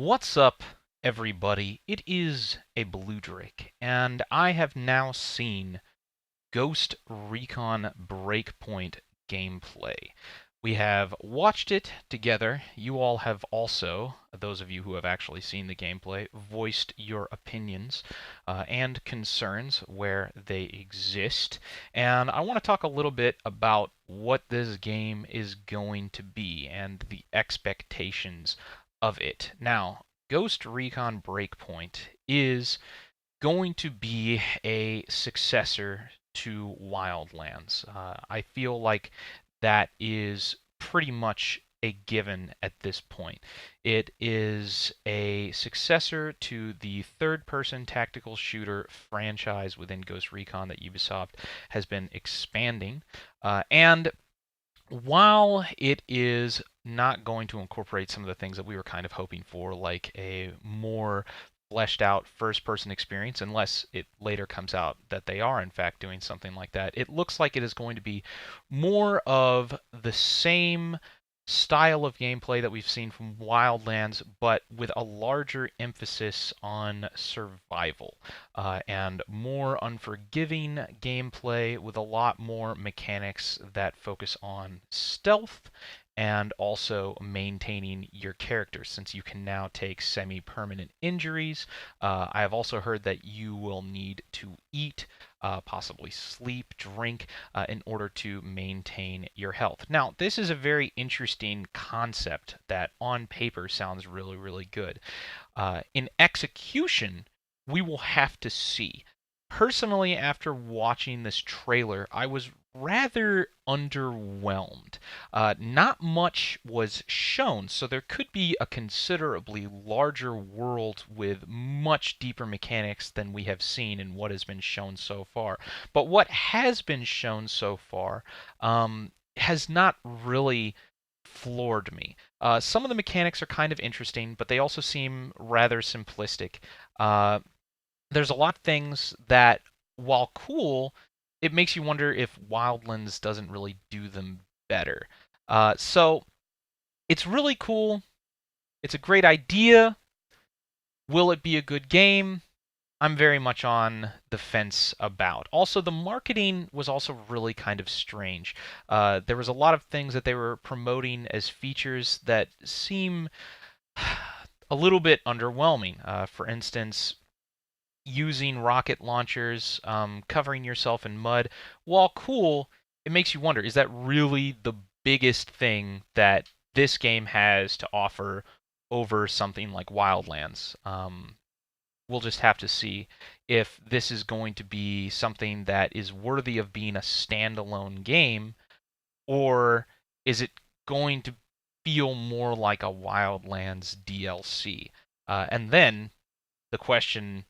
What's up, everybody? It is a Blue Drake, and I have now seen Ghost Recon Breakpoint gameplay. We have watched it together. You all have also, those of you who have actually seen the gameplay, voiced your opinions and concerns where they exist. And I want to talk a little bit about what this game is going to be and the expectations of it. Now, Ghost Recon Breakpoint is going to be a successor to Wildlands. I feel like that is pretty much a given at this point. It is a successor to the third-person tactical shooter franchise within Ghost Recon that Ubisoft has been expanding. And while it is not going to incorporate some of the things that we were kind of hoping for, like a more fleshed out first person experience, unless it later comes out that they are in fact doing something like that, it looks like it is going to be more of the same style of gameplay that we've seen from Wildlands, but with a larger emphasis on survival and more unforgiving gameplay with a lot more mechanics that focus on stealth and also maintaining your character, since you can now take semi-permanent injuries. I have also heard that you will need to eat, possibly sleep, drink, in order to maintain your health. Now, this is a very interesting concept that on paper sounds really, really good. In execution, we will have to see. Personally, after watching this trailer, I was rather underwhelmed. Not much was shown, so there could be a considerably larger world with much deeper mechanics than we have seen in what has been shown so far. But what has been shown so far has not really floored me. Some of the mechanics are kind of interesting, but they also seem rather simplistic. Uh, there's a lot of things that, while cool, it makes you wonder if Wildlands doesn't really do them better. So it's really cool. It's a great idea. Will it be a good game? I'm very much on the fence about. Also, the marketing was also really kind of strange. There was a lot of things that they were promoting as features that seem a little bit underwhelming. For instance, using rocket launchers, covering yourself in mud. While cool, it makes you wonder, is that really the biggest thing that this game has to offer over something like Wildlands? We'll just have to see if this is going to be something that is worthy of being a standalone game, or is it going to feel more like a Wildlands DLC? And then the question,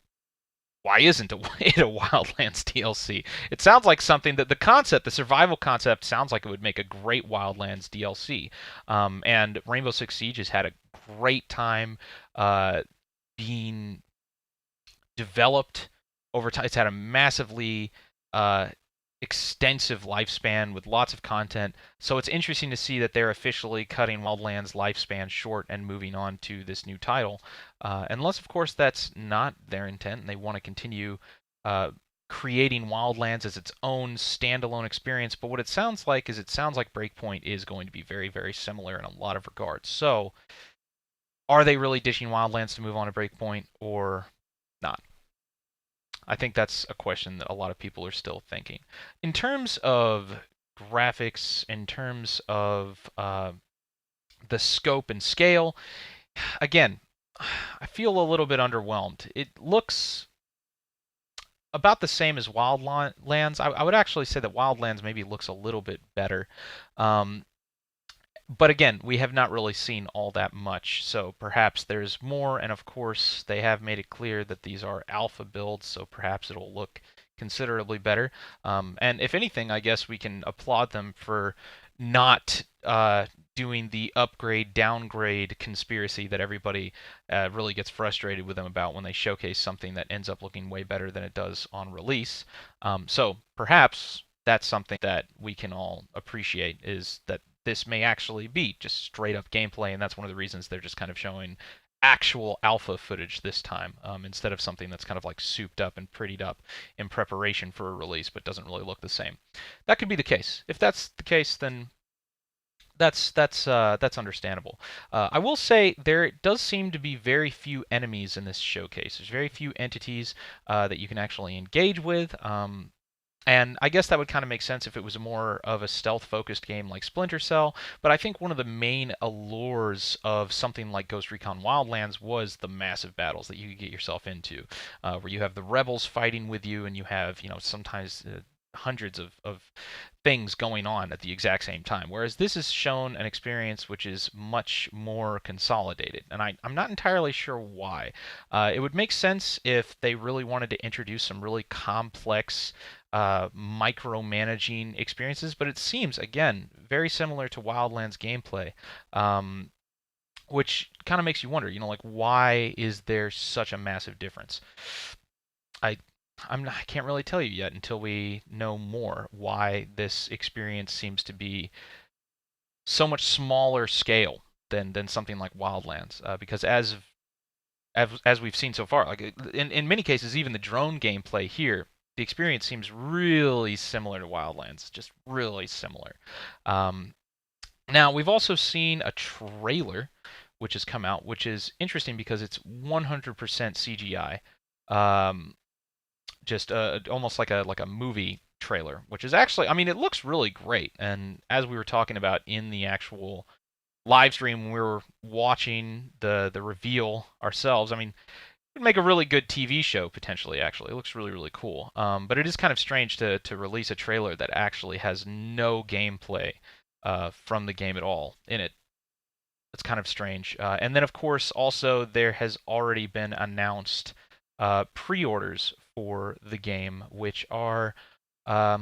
why isn't it a Wildlands DLC? It sounds like something that the concept, the survival concept, sounds like it would make a great Wildlands DLC. And Rainbow Six Siege has had a great time being developed over time. It's had a massively uh, extensive lifespan with lots of content. So it's interesting to see that they're officially cutting Wildlands' lifespan short and moving on to this new title. Unless, of course, that's not their intent and they want to continue creating Wildlands as its own standalone experience. But what it sounds like is it sounds like Breakpoint is going to be very, very similar in a lot of regards. So are they really ditching Wildlands to move on to Breakpoint or not? I think that's a question that a lot of people are still thinking. In terms of graphics, in terms of the scope and scale, again, I feel a little bit underwhelmed. It looks about the same as Wildlands. I would actually say that Wildlands maybe looks a little bit better. Um, but again, we have not really seen all that much, so perhaps there's more, and of course, they have made it clear that these are alpha builds, so perhaps it'll look considerably better. And if anything, I guess we can applaud them for not doing the upgrade downgrade conspiracy that everybody really gets frustrated with them about when they showcase something that ends up looking way better than it does on release. So perhaps that's something that we can all appreciate, is that this may actually be just straight up gameplay, and that's one of the reasons they're just kind of showing actual alpha footage this time, instead of something that's kind of like souped up and prettied up in preparation for a release, but doesn't really look the same. That could be the case. If that's the case, then that's understandable. I will say there does seem to be very few enemies in this showcase. There's very few entities that you can actually engage with. And I guess that would kind of make sense if it was more of a stealth-focused game like Splinter Cell, but I think one of the main allures of something like Ghost Recon Wildlands was the massive battles that you could get yourself into, where you have the rebels fighting with you, and you have, sometimes hundreds of things going on at the exact same time. Whereas this has shown an experience which is much more consolidated, and I'm not entirely sure why. It would make sense if they really wanted to introduce some really complex micromanaging experiences, but it seems, again, very similar to Wildlands gameplay, which kind of makes you wonder, like, why is there such a massive difference? I I can't really tell you yet until we know more why this experience seems to be so much smaller scale than something like Wildlands. Because as we've seen so far, like in many cases, even the drone gameplay here, the experience seems really similar to Wildlands, just really similar. Um, Now we've also seen a trailer which has come out, which is interesting because it's 100% CGI. Just almost like a movie trailer, which is actually, I mean, it looks really great. And as we were talking about in the actual live stream when we were watching the reveal ourselves, I mean, it would make a really good TV show potentially. Actually, it looks really cool. But it is kind of strange to release a trailer that actually has no gameplay from the game at all in it. It's kind of strange. And then, of course, also there has already been announced pre-orders for the game, which are a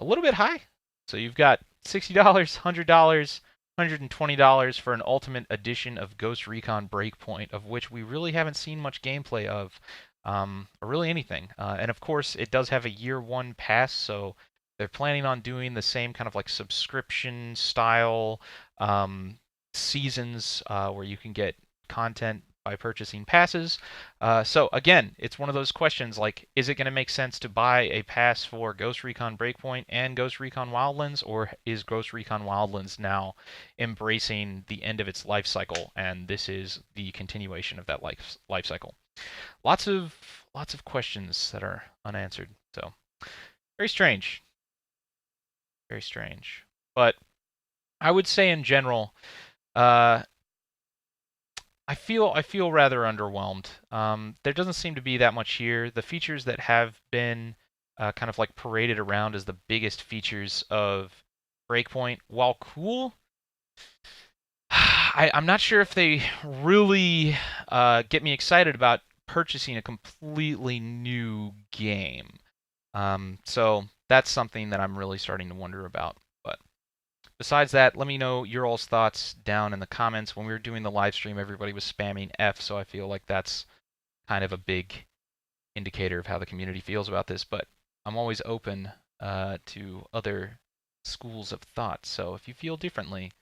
little bit high. So you've got $60, $100, $120 for an Ultimate Edition of Ghost Recon Breakpoint, of which we really haven't seen much gameplay of, or really anything. And of course, it does have a year one pass, so they're planning on doing the same kind of like subscription style seasons where you can get content by purchasing passes. So again, it's one of those questions like, is it going to make sense to buy a pass for Ghost Recon Breakpoint and Ghost Recon Wildlands, or is Ghost Recon Wildlands now embracing the end of its life cycle, and this is the continuation of that life cycle? Lots of questions that are unanswered. So very strange, very strange. But I would say in general, uh, I feel rather underwhelmed. There doesn't seem to be that much here. The features that have been kind of like paraded around as the biggest features of Breakpoint, while cool, I'm not sure if they really get me excited about purchasing a completely new game. So that's something that I'm really starting to wonder about. But besides that, let me know your all's thoughts down in the comments. When we were doing the live stream, everybody was spamming F, so I feel like that's kind of a big indicator of how the community feels about this. But I'm always open to other schools of thought, so if you feel differently,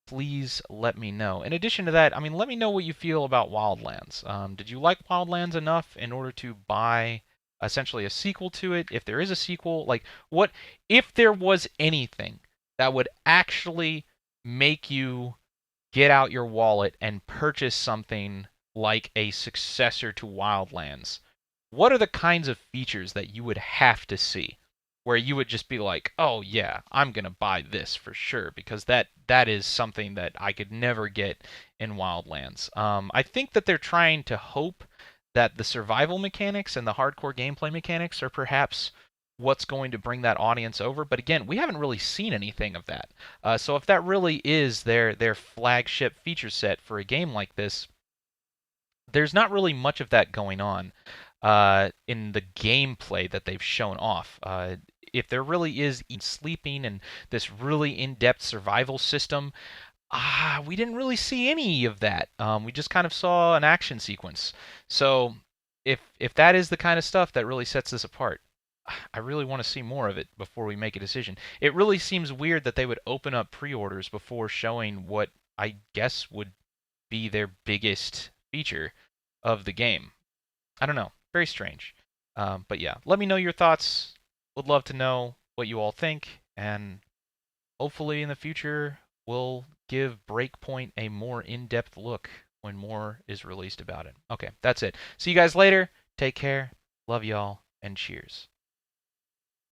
please let me know. In addition to that, I mean, let me know what you feel about Wildlands. Did you like Wildlands enough in order to buy essentially a sequel to it? If there is a sequel, like, what if there was anything that would actually make you get out your wallet and purchase something like a successor to Wildlands? What are the kinds of features that you would have to see where you would just be like, "Oh yeah, I'm going to buy this for sure," because that is something that I could never get in Wildlands. I think that they're trying to hope that the survival mechanics and the hardcore gameplay mechanics are perhaps what's going to bring that audience over. But again, we haven't really seen anything of that. So if that really is their flagship feature set for a game like this, there's not really much of that going on in the gameplay that they've shown off. If there really is sleeping and this really in-depth survival system, we didn't really see any of that. We just kind of saw an action sequence. So if that is the kind of stuff that really sets this apart, I really want to see more of it before we make a decision. It really seems weird that they would open up pre-orders before showing what I guess would be their biggest feature of the game. I don't know. Very strange. But yeah, let me know your thoughts. Would love to know what you all think, and hopefully in the future we'll give Breakpoint a more in-depth look when more is released about it. Okay, that's it. See you guys later. Take care. Love y'all, and cheers.